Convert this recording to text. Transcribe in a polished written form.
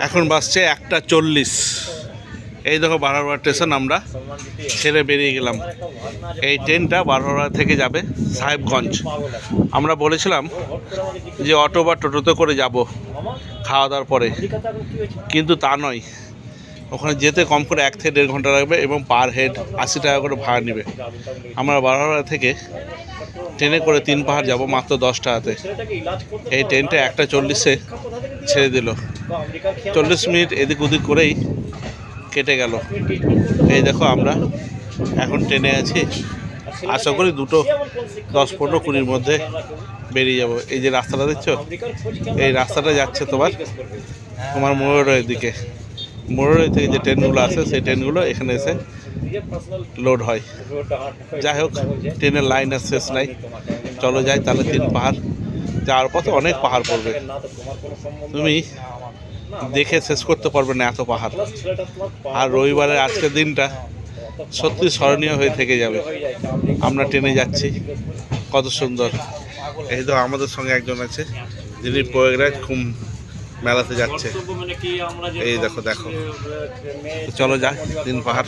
এখন বাজছে 1:40। এই দেখো বারোহারা স্টেশন, আমরা ছেড়ে বেরিয়ে গেলাম। এই ট্রেনটা বারোহারা থেকে যাবে সাহেবগঞ্জ। আমরা বলেছিলাম যে অটো বা টোটোতে করে যাব খাওয়া দাওয়ার পরে, কিন্তু তা নয়। ওখানে যেতে কম করে 1 থেকে 1.5 ঘন্টা লাগবে এবং পার হেড 80 টাকা করে ভাড়া নেবে। আমরা বারোহারা থেকে ট্রেনে করে 3 পাহাড় যাব মাত্র 10 টাকাতে। এই ট্রেনটা 1:40-এ ছেড়ে দিল। 40 মিনিট এদিক ওদিক করেই কেটে গেল। এই দেখো আমরা এখন ট্রেনে আছি, আশা করি 10-15-20-র মধ্যে বেরিয়ে যাব। এই যে রাস্তাটা দেখছো, এই রাস্তাটা যাচ্ছে তোমার মোড়ের দিকে। মোড়ের থেকে যে ট্রেনগুলো আছে সেই ট্রেনগুলো এখানে এসে লোড হয়। যাই হোক, ট্রেনের লাইন আর শেষ নাই। চলো যাই তাহলে। 3 পাহাড় যাওয়ার পথে অনেক পাহাড় পড়বে, তুমি দেখে শেষ করতে পারবে না এত পাহাড়। আর রবিবারের আজকের দিনটা সত্যি স্মরণীয় হয়ে থেকে যাবে। আমরা ট্রেনে যাচ্ছি, কত সুন্দর। এই তো আমাদের সঙ্গে একজন আছে যিনি প্রয়াগরাজ কুম্ভ মেলাতে যাচ্ছে। এই দেখো, চলো যাই 3 পাহাড়।